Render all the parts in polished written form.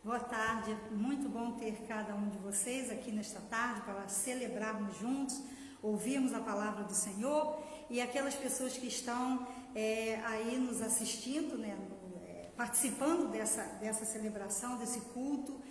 Boa tarde, muito bom ter cada um de vocês aqui nesta tarde para celebrarmos juntos, ouvirmos a palavra do Senhor e aquelas pessoas que estão aí nos assistindo, né, participando dessa celebração, desse culto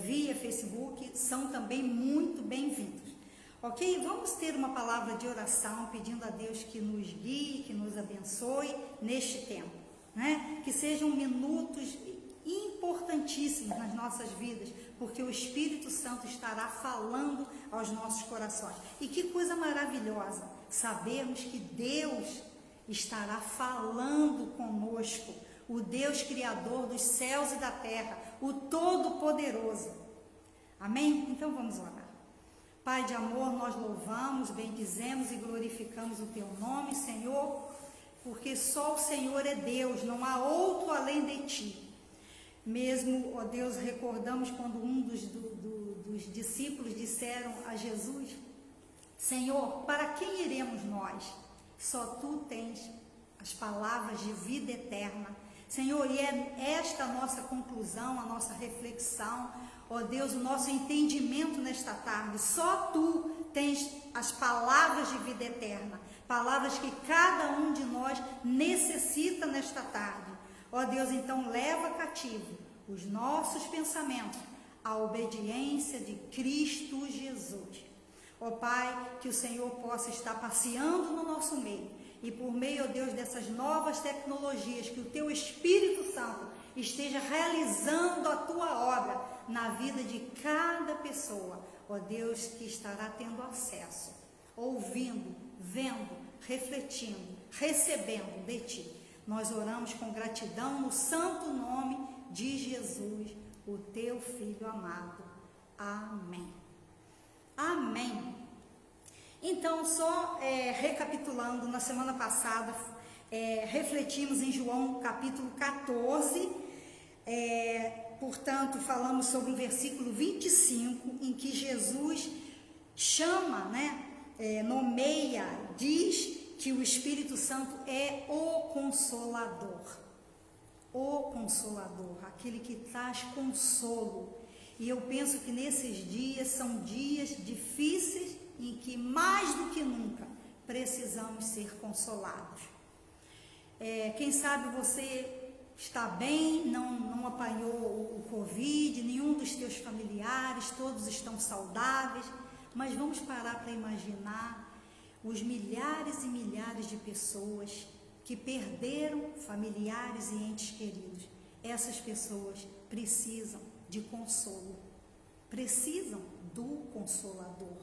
via Facebook, são também muito bem-vindos. Ok? Vamos ter uma palavra de oração pedindo a Deus que nos guie, que nos abençoe neste tempo, né? Que sejam minutos importantíssimos nas nossas vidas, porque o Espírito Santo estará falando aos nossos corações. E que coisa maravilhosa sabermos que Deus estará falando conosco, o Deus Criador dos céus e da terra, o Todo-Poderoso. Amém? Então vamos orar. Pai de amor, nós louvamos, bendizemos e glorificamos o Teu nome, Senhor, porque só o Senhor é Deus, não há outro além de Ti. Mesmo, ó Deus, recordamos quando um dos discípulos disseram a Jesus: Senhor, para quem iremos nós? Só Tu tens as palavras de vida eterna. Senhor, e é esta a nossa conclusão, a nossa reflexão, ó Deus, o nosso entendimento nesta tarde. Só Tu tens as palavras de vida eterna, palavras que cada um de nós necessita nesta tarde. Ó Deus, então leva cativo os nossos pensamentos à obediência de Cristo Jesus. Ó Pai, que o Senhor possa estar passeando no nosso meio e por meio, ó Deus, dessas novas tecnologias, que o Teu Espírito Santo esteja realizando a Tua obra na vida de cada pessoa, ó Deus, que estará tendo acesso, ouvindo, vendo, refletindo, recebendo de Ti. Nós oramos com gratidão no santo nome de Jesus, o Teu Filho amado. Amém. Amém. Então, só recapitulando, na semana passada refletimos em João capítulo 14, portanto, falamos sobre o versículo 25, em que Jesus chama, nomeia, diz que o Espírito Santo é o Consolador, aquele que traz consolo. E eu penso que nesses dias são dias difíceis em que mais do que nunca precisamos ser consolados. Quem sabe você está bem, não apanhou o Covid, nenhum dos teus familiares, todos estão saudáveis, mas vamos parar para imaginar os milhares e milhares de pessoas que perderam familiares e entes queridos. Essas pessoas precisam de consolo, precisam do Consolador.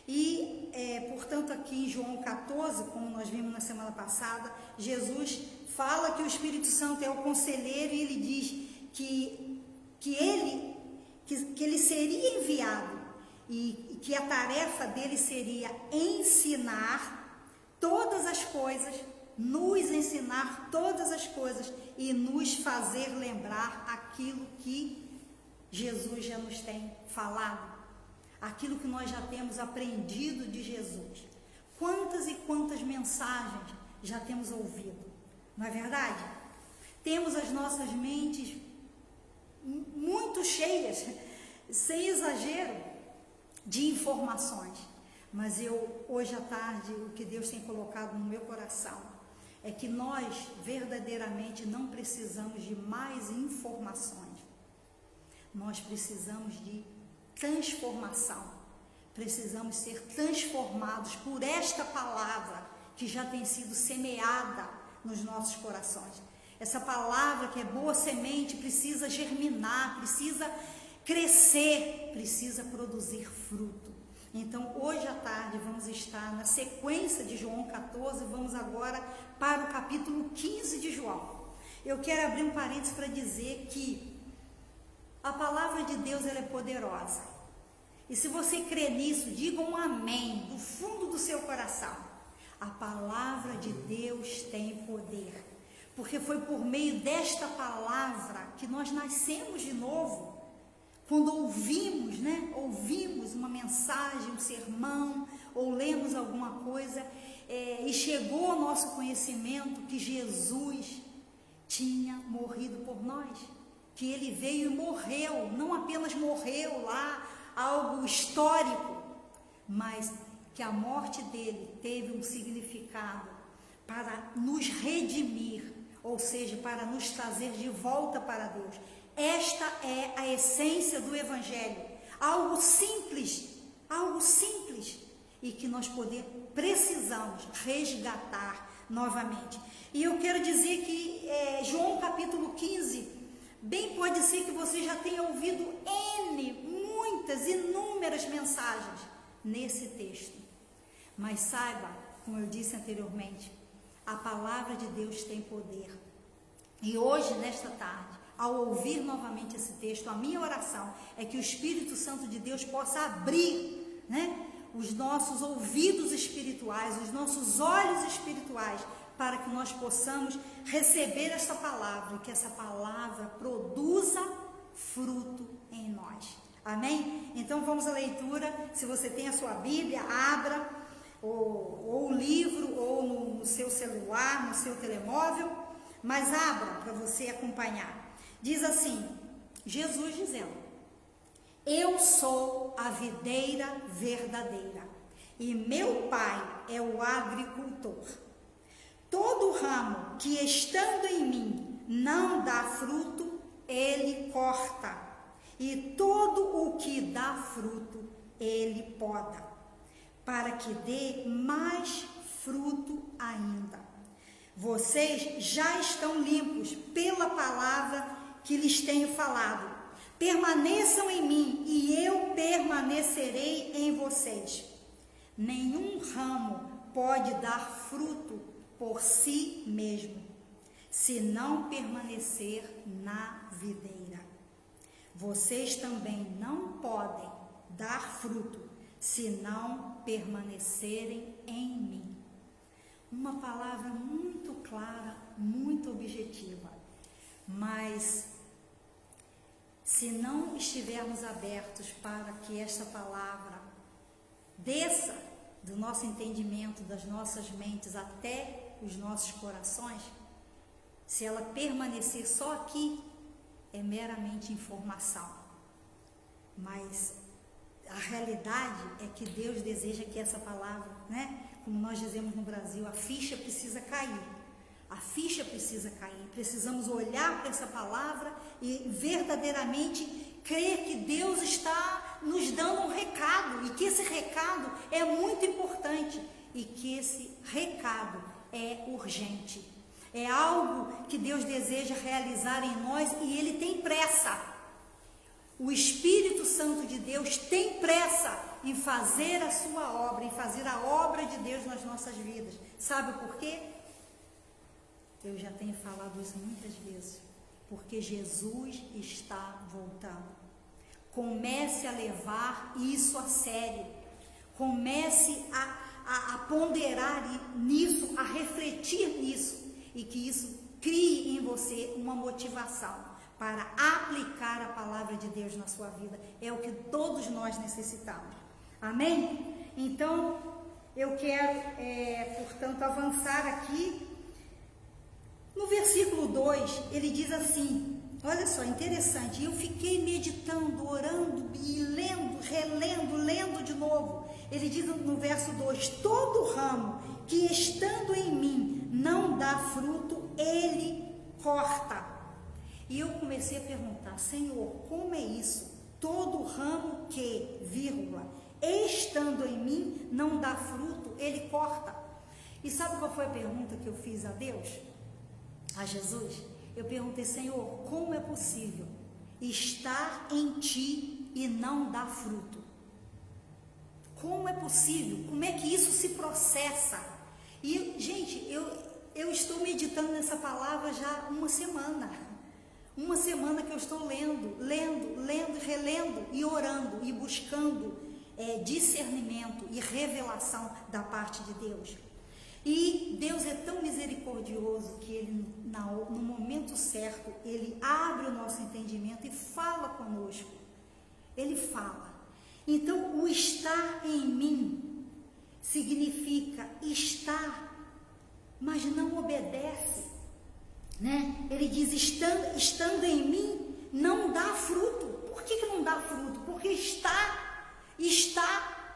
E, portanto, aqui em João 14, como nós vimos na semana passada, Jesus fala que o Espírito Santo é o conselheiro e ele diz que ele seria enviado e que a tarefa dele seria ensinar todas as coisas, nos ensinar todas as coisas e nos fazer lembrar aquilo que Jesus já nos tem falado, aquilo que nós já temos aprendido de Jesus. Quantas e quantas mensagens já temos ouvido, não é verdade? Temos as nossas mentes muito cheias, sem exagero, de informações, mas hoje à tarde, o que Deus tem colocado no meu coração é que nós verdadeiramente não precisamos de mais informações, nós precisamos de transformação, precisamos ser transformados por esta palavra que já tem sido semeada nos nossos corações. Essa palavra que é boa semente precisa germinar, precisa crescer, precisa produzir fruto. Então, hoje à tarde vamos estar na sequência de João 14, vamos agora para o capítulo 15 de João. Eu quero abrir um parênteses para dizer que a palavra de Deus ela é poderosa. E se você crê nisso, diga um amém do fundo do seu coração. A palavra de Deus tem poder, porque foi por meio desta palavra que nós nascemos de novo. Quando ouvimos uma mensagem, um sermão, ou lemos alguma coisa, e chegou ao nosso conhecimento que Jesus tinha morrido por nós, que ele veio e morreu, não apenas morreu lá, algo histórico, mas que a morte dele teve um significado para nos redimir, ou seja, para nos trazer de volta para Deus. Esta é a essência do Evangelho, algo simples, e que nós precisamos resgatar novamente. E eu quero dizer que João capítulo 15, bem pode ser que você já tenha ouvido muitas, inúmeras mensagens nesse texto, mas saiba, como eu disse anteriormente, a palavra de Deus tem poder. E hoje, nesta tarde, ao ouvir novamente esse texto, a minha oração é que o Espírito Santo de Deus possa abrir, os nossos ouvidos espirituais, os nossos olhos espirituais, para que nós possamos receber essa palavra, e que essa palavra produza fruto em nós. Amém? Então vamos à leitura. Se você tem a sua Bíblia, abra, ou o livro, ou no seu celular, no seu telemóvel, mas abra para você acompanhar. Diz assim, Jesus dizendo: eu sou a videira verdadeira, e meu Pai é o agricultor. Todo ramo que estando em mim não dá fruto, ele corta, e todo o que dá fruto, ele poda, para que dê mais fruto ainda. Vocês já estão limpos pela palavra que lhes tenho falado. Permaneçam em mim e eu permanecerei em vocês. Nenhum ramo pode dar fruto por si mesmo, se não permanecer na videira. Vocês também não podem dar fruto, se não permanecerem em mim. Uma palavra muito clara, muito objetiva, mas se não estivermos abertos para que esta palavra desça do nosso entendimento, das nossas mentes até os nossos corações, se ela permanecer só aqui, é meramente informação. Mas a realidade é que Deus deseja que essa palavra, como nós dizemos no Brasil, a ficha precisa cair. A ficha precisa cair. Precisamos olhar para essa palavra e verdadeiramente crer que Deus está nos dando um recado, e que esse recado é muito importante, e que esse recado é urgente. É algo que Deus deseja realizar em nós, e Ele tem pressa. O Espírito Santo de Deus tem pressa em fazer a sua obra, em fazer a obra de Deus nas nossas vidas. Sabe por quê? Eu já tenho falado isso muitas vezes. Porque Jesus está voltando. Comece a levar isso a sério. Comece a ponderar nisso, a refletir nisso, e que isso crie em você uma motivação para aplicar a palavra de Deus na sua vida. É o que todos nós necessitamos. Amém? Então, eu quero, portanto, avançar aqui. No versículo 2, ele diz assim, olha só, interessante, eu fiquei meditando, orando e lendo, relendo, lendo de novo. Ele diz no verso 2, todo ramo que estando em mim não dá fruto, ele corta. E eu comecei a perguntar, Senhor, como é isso? Todo ramo que, estando em mim não dá fruto, ele corta. E sabe qual foi a pergunta que eu fiz a Deus? A Jesus? Eu perguntei, Senhor, como é possível estar em ti e não dar fruto? Como é possível? Como é que isso se processa? E, gente, eu estou meditando nessa palavra já uma semana. Uma semana que eu estou lendo, relendo e orando e buscando discernimento e revelação da parte de Deus. E Deus é tão misericordioso que Ele, no momento certo, Ele abre o nosso entendimento e fala conosco. Ele fala. Então, o estar em mim significa estar, mas não obedece. Ele diz, estando em mim, não dá fruto. Por que não dá fruto? Porque está,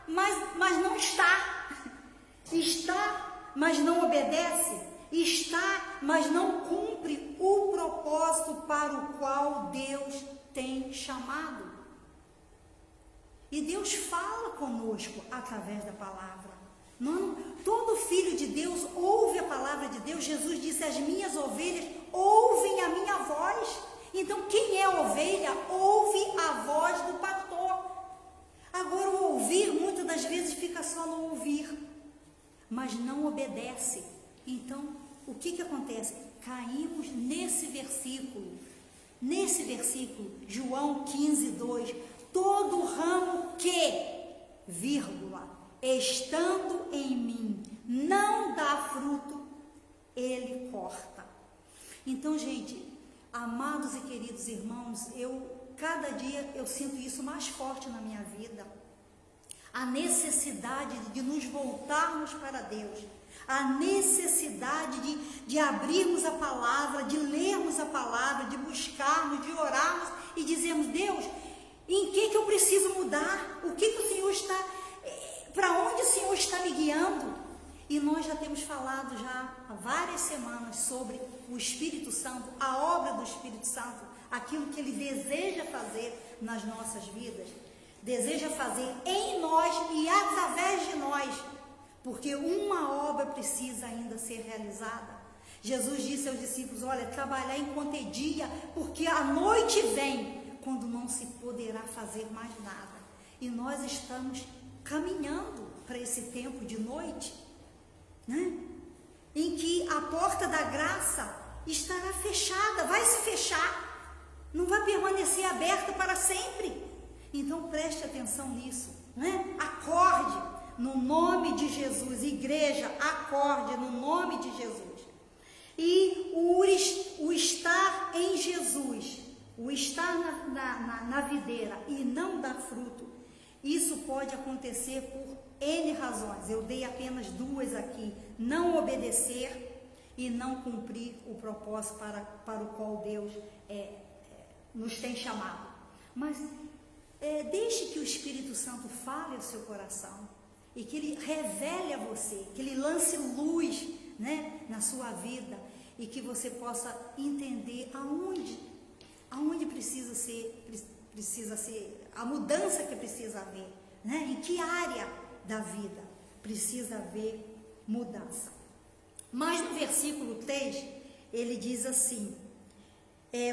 mas não está. Está, mas não obedece. Está, mas não cumpre o propósito para o qual Deus tem chamado. E Deus fala conosco através da palavra. Não, todo filho de Deus ouve a palavra de Deus. Jesus disse: as minhas ovelhas ouvem a minha voz. Então, quem é ovelha ouve a voz do pastor. Agora, o ouvir muitas das vezes fica só no ouvir, mas não obedece. Então, o que acontece? Caímos nesse versículo, João 15:2, todo ramo que, vírgula, estando em mim, não dá fruto, ele corta. Então, gente, amados e queridos irmãos, cada dia eu sinto isso mais forte na minha vida, a necessidade de nos voltarmos para Deus, a necessidade de abrirmos a palavra, de lermos a palavra, de buscarmos, de orarmos e dizermos: Deus, em que eu preciso mudar? O que o Senhor está, para onde o Senhor está me guiando? E nós já temos falado já há várias semanas sobre o Espírito Santo, a obra do Espírito Santo, aquilo que Ele deseja fazer nas nossas vidas, deseja fazer em nós e através de nós, porque uma obra precisa ainda ser realizada. Jesus disse aos discípulos: olha, trabalhar enquanto é dia, porque a noite vem, quando não se poderá fazer mais nada. E nós estamos caminhando para esse tempo de noite, né? Em que a porta da graça estará fechada, vai se fechar, não vai permanecer aberta para sempre. Então preste atenção nisso, né? Acorde no nome de Jesus, igreja, acorde no nome de Jesus. E o estar em Jesus, o estar na videira e não dar fruto, isso pode acontecer por N razões. Eu dei apenas duas aqui: não obedecer e não cumprir o propósito para o qual Deus nos tem chamado. Mas deixe que o Espírito Santo fale ao seu coração e que Ele revele a você, que Ele lance luz, né, na sua vida, e que você possa entender aonde precisa ser a mudança que precisa haver, né? Em que área da vida precisa haver mudança. Mas no versículo 3, ele diz assim: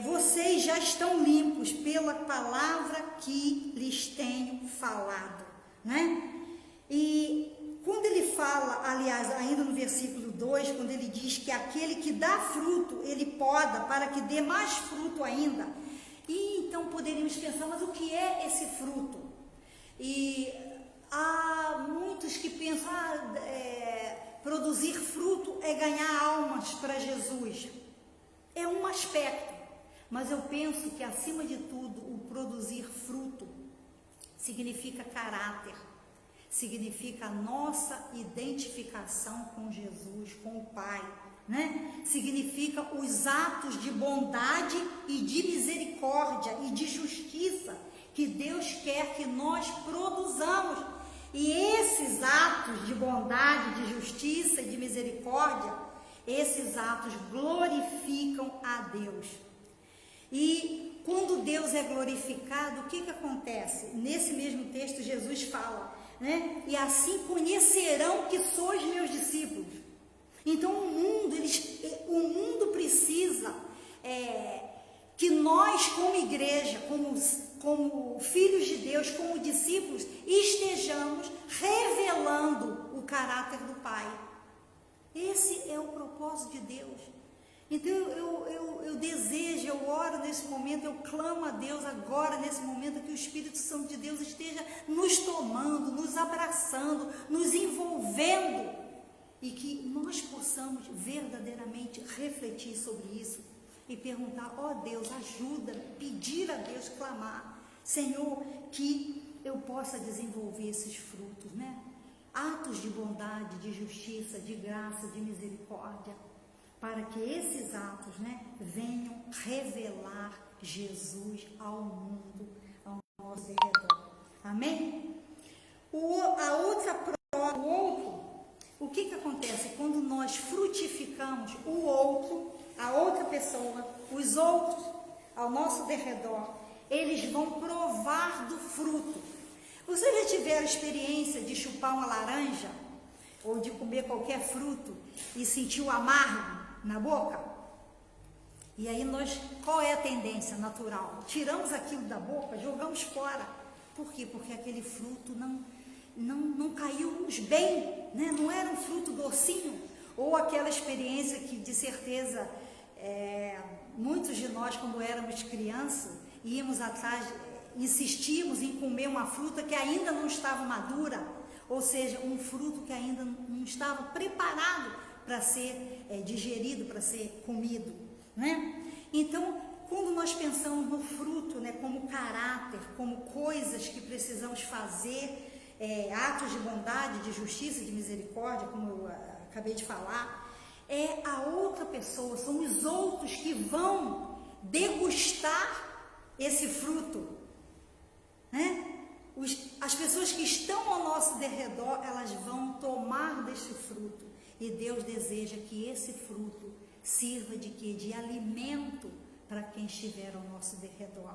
vocês já estão limpos pela palavra que lhes tenho falado, né? E quando ele fala, aliás, ainda no versículo 2, quando ele diz que aquele que dá fruto, ele poda para que dê mais fruto ainda. E então poderíamos pensar: mas o que é esse fruto? E há muitos que pensam: produzir fruto é ganhar almas para Jesus. É um aspecto, mas eu penso que acima de tudo o produzir fruto significa caráter, significa a nossa identificação com Jesus, com o Pai, né? Significa os atos de bondade e de misericórdia e de justiça que Deus quer que nós produzamos. E esses atos de bondade, de justiça e de misericórdia, esses atos glorificam a Deus. E quando Deus é glorificado, o que acontece? Nesse mesmo texto Jesus fala, né? E assim conhecerão que sois meus discípulos. Então o mundo precisa que nós, como igreja, como filhos de Deus, como discípulos, estejamos revelando o caráter do Pai. Esse é o propósito de Deus. Então eu desejo, eu oro nesse momento, eu clamo a Deus agora, nesse momento, que o Espírito Santo de Deus esteja nos tomando, nos abraçando, nos envolvendo, e que nós possamos verdadeiramente refletir sobre isso e perguntar: ó Deus, ajuda-me, pedir a Deus, clamar: Senhor, que eu possa desenvolver esses frutos, né? Atos de bondade, de justiça, de graça, de misericórdia, para que esses atos, né, venham revelar Jesus ao mundo, ao nosso redor. Amém? O que acontece quando nós frutificamos o outro, a outra pessoa, os outros ao nosso derredor, eles vão provar do fruto. Vocês já tiveram experiência de chupar uma laranja ou de comer qualquer fruto e sentir o amargo na boca? E aí qual é a tendência natural? Tiramos aquilo da boca, jogamos fora. Por quê? Porque aquele fruto não caiu bem, né? Não era um fruto docinho. Ou aquela experiência que, de certeza, muitos de nós, quando éramos crianças, íamos atrás, insistíamos em comer uma fruta que ainda não estava madura, ou seja, um fruto que ainda não estava preparado para ser digerido, para ser comido, né? Então, quando nós pensamos no fruto, né, como caráter, como coisas que precisamos fazer, atos de bondade, de justiça, de misericórdia, como eu acabei de falar, é a outra pessoa, são os outros que vão degustar esse fruto, né? As pessoas que estão ao nosso derredor, elas vão tomar deste fruto, e Deus deseja que esse fruto sirva de quê? De alimento para quem estiver ao nosso derredor.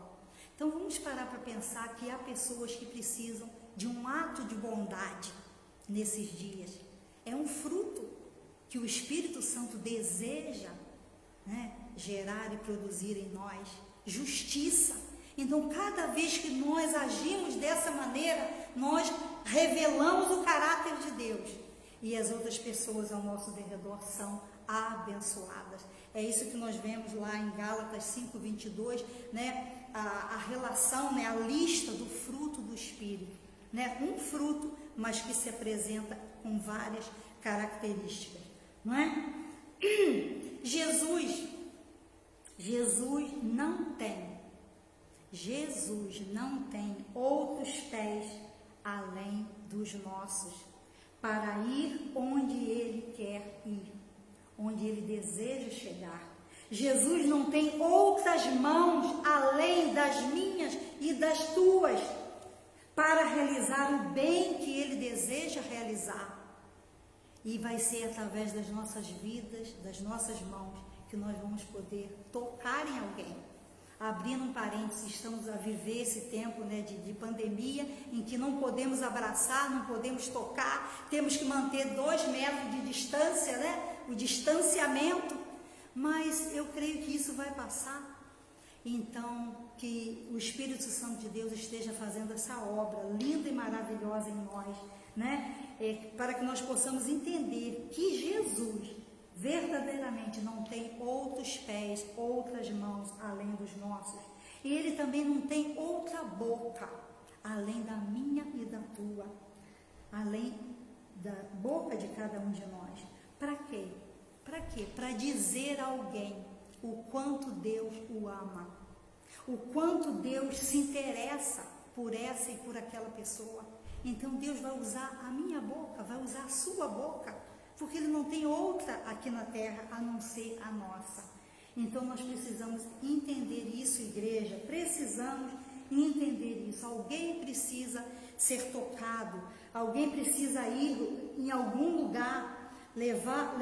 Então vamos parar para pensar que há pessoas que precisam de um ato de bondade nesses dias. É um fruto que o Espírito Santo deseja, né, gerar e produzir em nós. Justiça. Então, cada vez que nós agimos dessa maneira, nós revelamos o caráter de Deus. E as outras pessoas ao nosso derredor são abençoadas. É isso que nós vemos lá em Gálatas 5:22, né? A relação, né? A lista do fruto do Espírito, né? Um fruto, mas que se apresenta com várias características, não é? Jesus não tem outros pés além dos nossos, para ir onde Ele quer ir, onde Ele deseja chegar. Jesus não tem outras mãos além das minhas e das tuas, para realizar o bem que Ele deseja realizar. E vai ser através das nossas vidas, das nossas mãos, que nós vamos poder tocar em alguém. Abrindo um parênteses, estamos a viver esse tempo, né, de pandemia, em que não podemos abraçar, não podemos tocar, temos que manter 2 metros de distância, né, o distanciamento, mas eu creio que isso vai passar. Então, que o Espírito Santo de Deus esteja fazendo essa obra linda e maravilhosa em nós, né, para que nós possamos entender que Jesus verdadeiramente não tem outros pés, outras mãos além dos nossos. E Ele também não tem outra boca além da minha e da tua, além da boca de cada um de nós. Para quê? Para quê? Para dizer a alguém o quanto Deus o ama, o quanto Deus se interessa por essa e por aquela pessoa. Então Deus vai usar a minha boca, vai usar a sua boca, porque Ele não tem outra aqui na terra a não ser a nossa. Então nós precisamos entender isso, igreja, precisamos entender isso. Alguém precisa ser tocado, alguém precisa ir em algum lugar, levar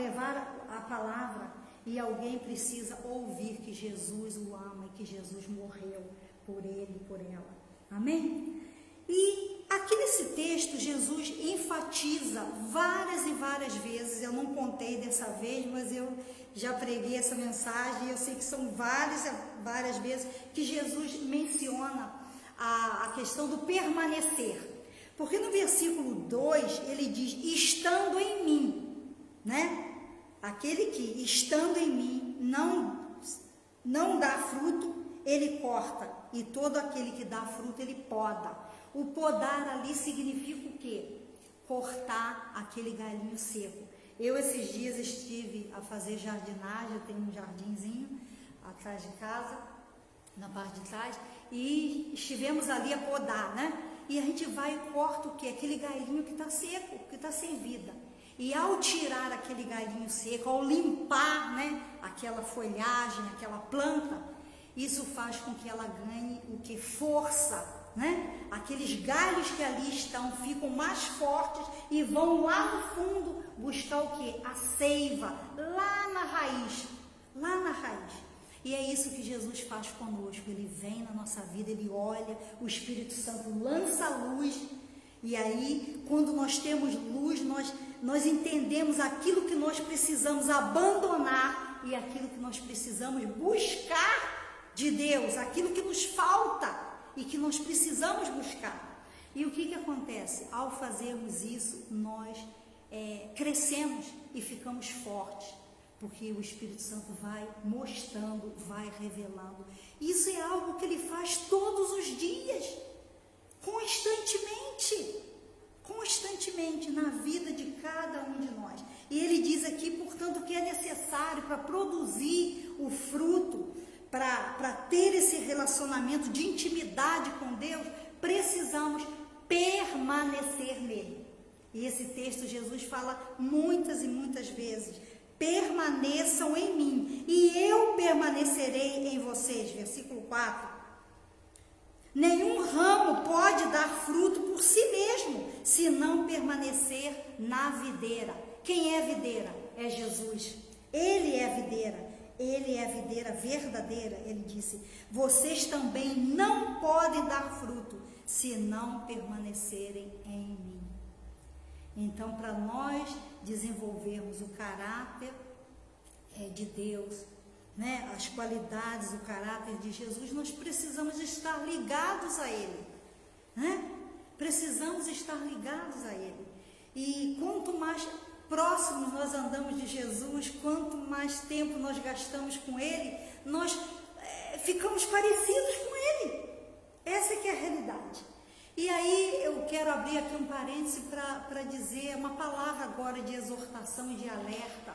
a palavra, e alguém precisa ouvir que Jesus o ama e que Jesus morreu por ele e por ela. Amém? E aqui nesse texto, Jesus enfatiza várias e várias vezes, eu não contei dessa vez, mas eu já preguei essa mensagem, e eu sei que são várias vezes que Jesus menciona a questão do permanecer. Porque no versículo 2, ele diz, estando em mim, né? Aquele que, estando em mim, não dá fruto, ele corta, e todo aquele que dá fruto, ele poda. O podar ali significa o quê? Cortar aquele galinho seco. Eu esses dias estive a fazer jardinagem, eu tenho um jardinzinho atrás de casa, na parte de trás, e estivemos ali a podar, né? E a gente vai e corta o quê? Aquele galinho que está seco, que está sem vida. E ao tirar aquele galhinho seco, ao limpar, né, aquela folhagem, aquela planta, isso faz com que ela ganhe o que? Força, né? Aqueles galhos que ali estão ficam mais fortes e vão lá no fundo buscar o que? A seiva, lá na raiz, lá na raiz. E é isso que Jesus faz conosco. Ele vem na nossa vida, ele olha, o Espírito Santo lança a luz. E aí, quando nós temos luz, nós entendemos aquilo que nós precisamos abandonar e aquilo que nós precisamos buscar de Deus, aquilo que nos falta e que nós precisamos buscar. E o que acontece? Ao fazermos isso, nós crescemos e ficamos fortes, porque o Espírito Santo vai mostrando, vai revelando. Isso é algo que ele faz todos os dias, constantemente na vida de cada um de nós. E ele diz aqui, portanto, que é necessário para produzir o fruto, para ter esse relacionamento de intimidade com Deus, precisamos permanecer nele. E esse texto Jesus fala muitas e muitas vezes: permaneçam em mim e eu permanecerei em vocês. Versículo 4. Nenhum ramo pode dar fruto por si mesmo, se não permanecer na videira. Quem é a videira? É Jesus. Ele é a videira. Ele é a videira verdadeira. Ele disse: vocês também não podem dar fruto, se não permanecerem em mim. Então, para nós desenvolvermos o caráter de Deus, né, as qualidades, o caráter de Jesus, nós precisamos estar ligados a Ele, né? Precisamos estar ligados a Ele. E quanto mais próximos nós andamos de Jesus, quanto mais tempo nós gastamos com Ele, nós ficamos parecidos com Ele. Essa que é a realidade. E aí eu quero abrir aqui um parêntese para dizer uma palavra agora de exortação e de alerta.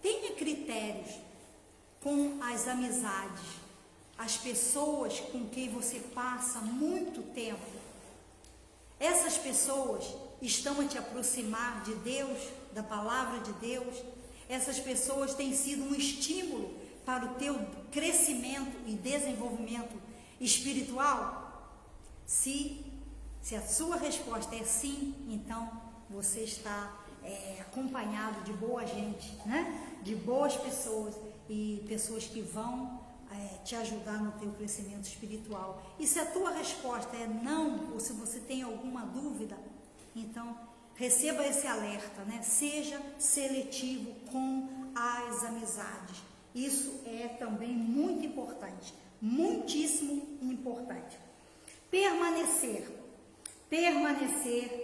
Tenha critérios com as amizades, as pessoas com quem você passa muito tempo. Essas pessoas estão a te aproximar de Deus, da palavra de Deus. Essas pessoas têm sido um estímulo para o teu crescimento e desenvolvimento espiritual? Se a sua resposta é sim, então você está acompanhado de boa gente, né? De boas pessoas e pessoas que vão te ajudar no teu crescimento espiritual. E se a tua resposta é não, ou se você tem alguma dúvida, então receba esse alerta, né? Seja seletivo com as amizades. Isso é também muito importante, muitíssimo importante. Permanecer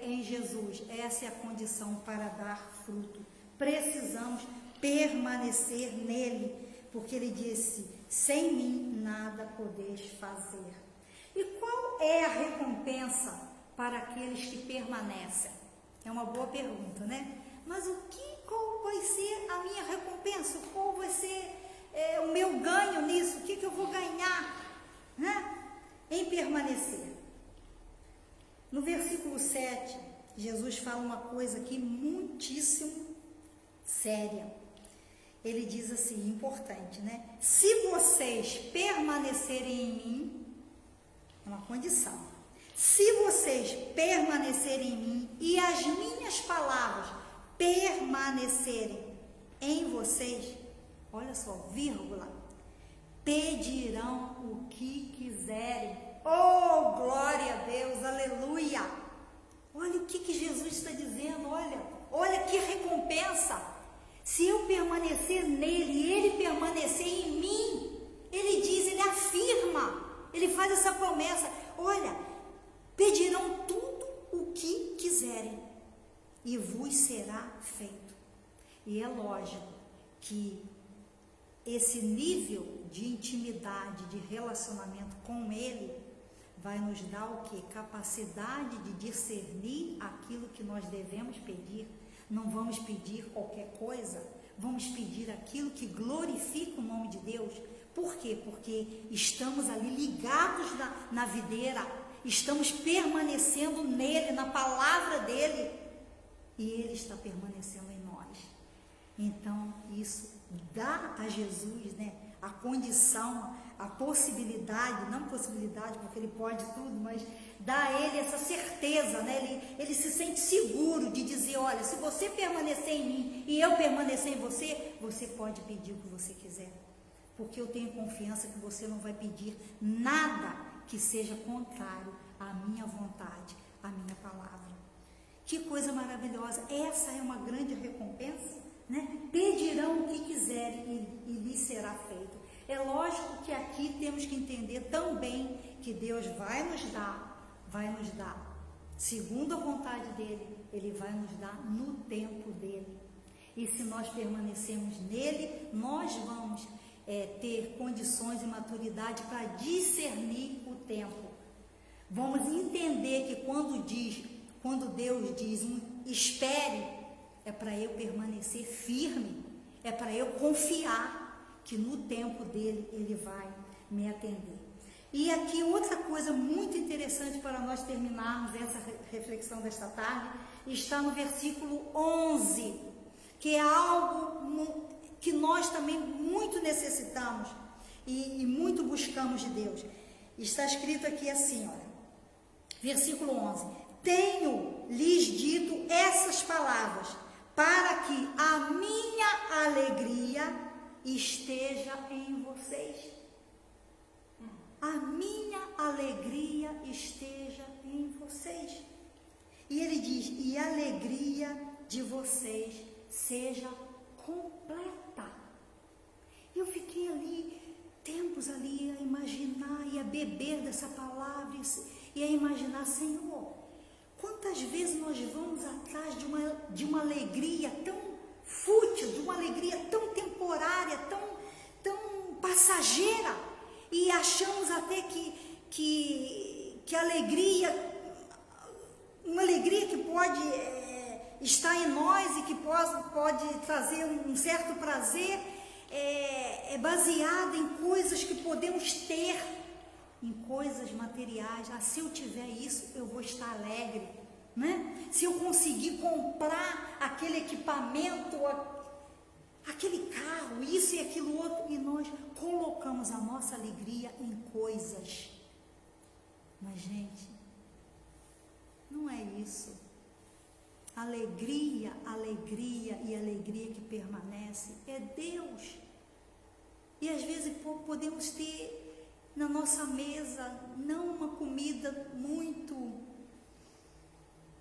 em Jesus, essa é a condição para dar fruto. Precisamos permanecer nele, porque ele disse: sem mim nada podeis fazer. E qual é a recompensa para aqueles que permanecem? É uma boa pergunta, né? Mas qual vai ser a minha recompensa? Qual vai ser o meu ganho nisso? O que eu vou ganhar, né, em permanecer? No versículo 7, Jesus fala uma coisa aqui muitíssimo séria. Ele diz assim, importante, né? Se vocês permanecerem em mim, é uma condição. Se vocês permanecerem em mim e as minhas palavras permanecerem em vocês, olha só, vírgula, pedirão o que quiserem. Oh, glória a Deus, aleluia! Olha o que Jesus está dizendo, olha que recompensa. Se eu permanecer nele e ele permanecer em mim, ele diz, ele afirma, ele faz essa promessa: olha, pedirão tudo o que quiserem e vos será feito. E é lógico que esse nível de intimidade, de relacionamento com ele, vai nos dar o quê? Capacidade de discernir aquilo que nós devemos pedir. Não vamos pedir qualquer coisa, vamos pedir aquilo que glorifica o nome de Deus. Por quê? Porque estamos ali ligados na videira, estamos permanecendo nele, na palavra dele. e Ele está permanecendo em nós. Então, isso dá a Jesus, né, a condição, a possibilidade, não possibilidade, porque Ele pode tudo, mas dá a Ele essa certeza, né? Ele se sente seguro de dizer, olha, se você permanecer em mim e eu permanecer em você, você pode pedir o que você quiser, porque eu tenho confiança que você não vai pedir nada que seja contrário à minha vontade, à minha palavra. Que coisa maravilhosa! Essa é uma grande recompensa, né? Pedirão o que quiserem e lhes será feito. É lógico que aqui temos que entender também que Deus vai nos dar, segundo a vontade dEle, Ele vai nos dar no tempo dEle. E se nós permanecemos nele, nós vamos ter condições e maturidade para discernir o tempo. Vamos entender que quando Deus diz espere, é para eu permanecer firme, é para eu confiar que no tempo dele Ele vai me atender. E aqui outra coisa muito interessante para nós terminarmos essa reflexão desta tarde, está no versículo 11, que é algo que nós também muito necessitamos e muito buscamos de Deus. Está escrito aqui assim, olha, versículo 11: tenho-lhes dito essas palavras, para que a minha alegria esteja em vocês. A minha alegria esteja em vocês. E ele diz, e a alegria de vocês seja completa. Eu fiquei ali, tempos ali, a imaginar e a beber dessa palavra e a imaginar, Senhor, quantas vezes nós vamos atrás de uma alegria tão fútil, de uma alegria tão temporária, tão passageira, e achamos até que alegria, uma alegria que pode estar em nós e que pode trazer um certo prazer, é baseada em coisas que podemos ter, em coisas materiais. Se eu tiver isso, eu vou estar alegre, né? Se eu conseguir comprar aquele equipamento, aquele carro, isso e aquilo outro, e nós colocamos a nossa alegria em coisas. Mas, gente, não é isso. Alegria e alegria que permanece é Deus. E às vezes podemos ter na nossa mesa não uma comida muito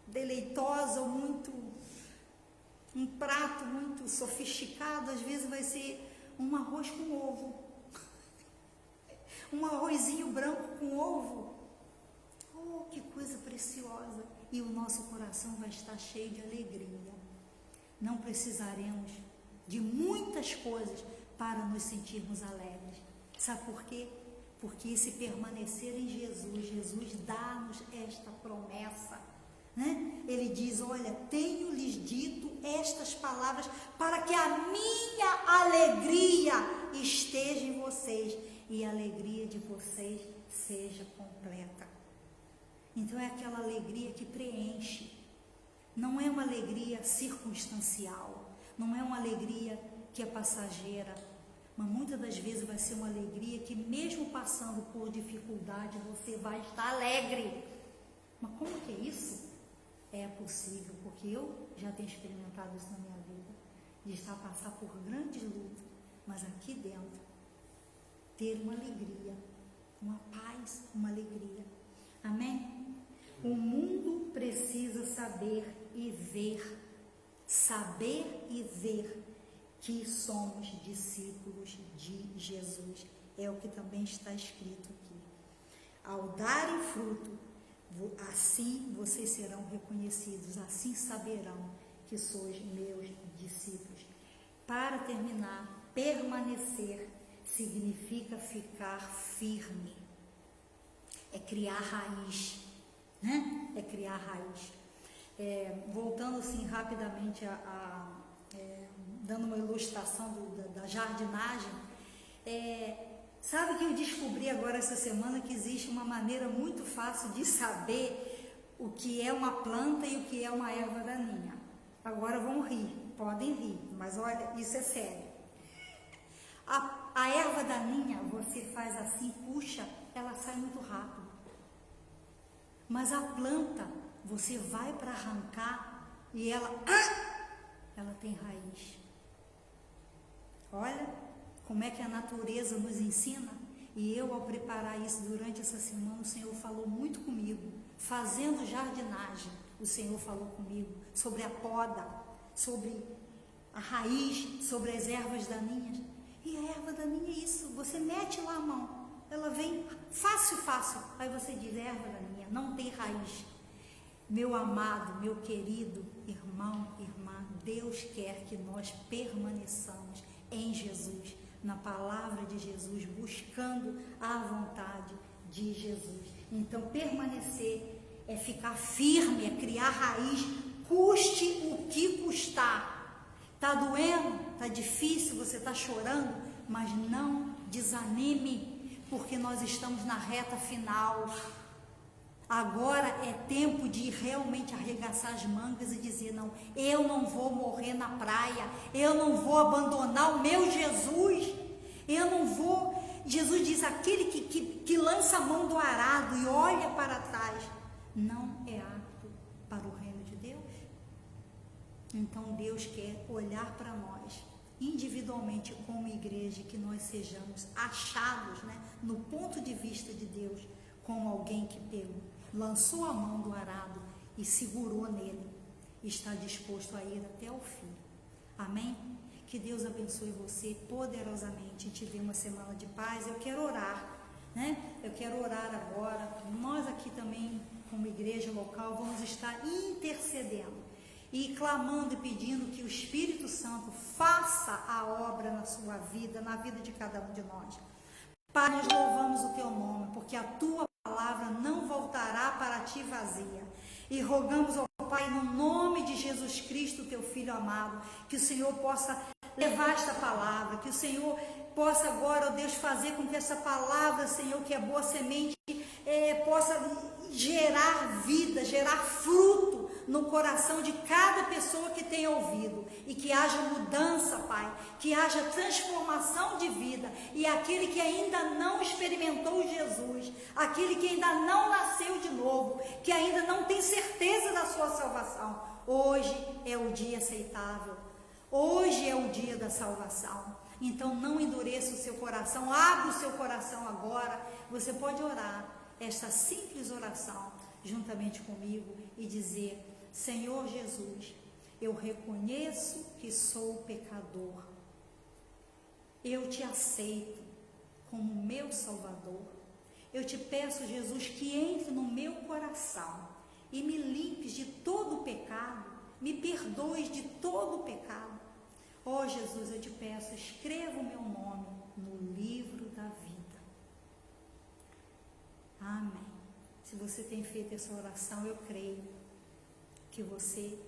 deleitosa ou um prato muito sofisticado, às vezes vai ser um arroz com ovo, um arrozinho branco com ovo. Oh, que coisa preciosa! E o nosso coração vai estar cheio de alegria. Não precisaremos de muitas coisas para nos sentirmos alegres. Sabe por quê? Porque se permanecer em Jesus dá-nos esta promessa, né? Ele diz, olha, tenho-lhes dito estas palavras para que a minha alegria esteja em vocês e a alegria de vocês seja completa. Então é aquela alegria que preenche, não é uma alegria circunstancial, não é uma alegria que é passageira, mas muitas das vezes vai ser uma alegria que mesmo passando por dificuldade, você vai estar alegre. Mas como que é isso? É possível, porque eu já tenho experimentado isso na minha vida, de estar a passar por grandes lutas, mas aqui dentro, ter uma alegria, uma paz, uma alegria. Amém? O mundo precisa saber e ver que somos discípulos de Jesus. É o que também está escrito aqui. Ao darem fruto, assim vocês serão reconhecidos, assim saberão que sois meus discípulos. Para terminar, permanecer significa ficar firme. É criar raiz, né? É criar raiz. Voltando assim rapidamente dando uma ilustração da jardinagem, sabe que eu descobri agora essa semana que existe uma maneira muito fácil de saber o que é uma planta e o que é uma erva daninha. Agora vão rir, podem rir, mas olha, isso é sério. A erva daninha, você faz assim, puxa, ela sai muito rápido. Mas a planta, você vai para arrancar e ela tem raiz. Olha como é que a natureza nos ensina. E eu, ao preparar isso durante essa semana, o Senhor falou muito comigo. Fazendo jardinagem, o Senhor falou comigo sobre a poda, sobre a raiz, sobre as ervas daninhas. E a erva daninha é isso, você mete lá a mão, ela vem fácil, aí você diz, erva daninha, não tem raiz. Meu amado, meu querido irmão, irmã, Deus quer que nós permaneçamos em Jesus, na palavra de Jesus, buscando a vontade de Jesus. Então, permanecer é ficar firme, é criar raiz, custe o que custar. Está doendo, está difícil, você está chorando, mas não desanime, porque nós estamos na reta final. Agora é tempo de realmente arregaçar as mangas e dizer, não, eu não vou morrer na praia, eu não vou abandonar o meu Jesus, eu não vou. Jesus diz, aquele que lança a mão do arado e olha para trás, não é apto para o reino de Deus. Então Deus quer olhar para nós individualmente como igreja, que nós sejamos achados, né, no ponto de vista de Deus, como alguém que lançou a mão do arado e segurou nele, e está disposto a ir até o fim. Amém? Que Deus abençoe você poderosamente e te dê uma semana de paz. Eu quero orar, né? Eu quero orar agora. Nós aqui também, como igreja local, vamos estar intercedendo e clamando e pedindo que o Espírito Santo faça a obra na sua vida, na vida de cada um de nós. Pai, nós louvamos o teu nome, porque a tua palavra não voltará para ti vazia. E rogamos ao Pai, no nome de Jesus Cristo, teu Filho amado, que o Senhor possa levar esta palavra, que o Senhor possa agora, ó Deus, fazer com que essa palavra, Senhor, que é boa semente, possa gerar vida, gerar fruto no coração de cada pessoa que tem ouvido, e que haja mudança, Pai, que haja transformação de vida, e aquele que ainda não experimentou Jesus, aquele que ainda não nasceu de novo, que ainda não tem certeza da sua salvação, hoje é o dia aceitável, hoje é o dia da salvação. Então não endureça o seu coração, abra o seu coração agora. Você pode orar esta simples oração juntamente comigo e dizer: Senhor Jesus, eu reconheço que sou pecador, eu te aceito como meu Salvador, eu te peço, Jesus, que entre no meu coração e me limpes de todo o pecado, me perdoes de todo o pecado. Ó Jesus, eu te peço, escreva o meu nome no livro da vida. Amém. Se você tem feito essa oração, eu creio que você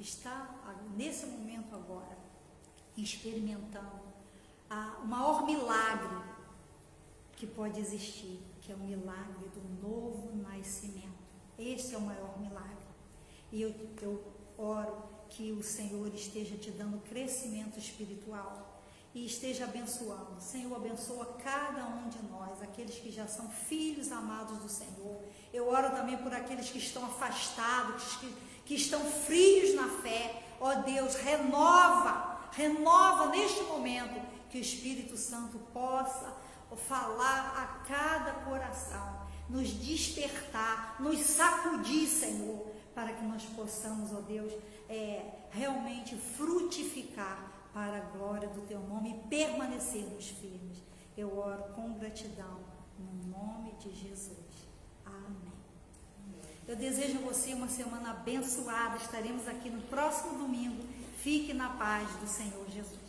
está, nesse momento agora, experimentando o maior milagre que pode existir, que é o milagre do novo nascimento. Este é o maior milagre. E eu oro que o Senhor esteja te dando crescimento espiritual e esteja abençoando. Senhor, abençoa cada um de nós, aqueles que já são filhos amados do Senhor. Eu oro também por aqueles que estão afastados, que estão frios na fé. Ó Deus, renova neste momento, que o Espírito Santo possa falar a cada coração, nos despertar, nos sacudir, Senhor, para que nós possamos, ó Deus, realmente frutificar para a glória do teu nome e permanecermos firmes. Eu oro com gratidão, no nome de Jesus. Amém. Eu desejo a você uma semana abençoada. Estaremos aqui no próximo domingo. Fique na paz do Senhor Jesus.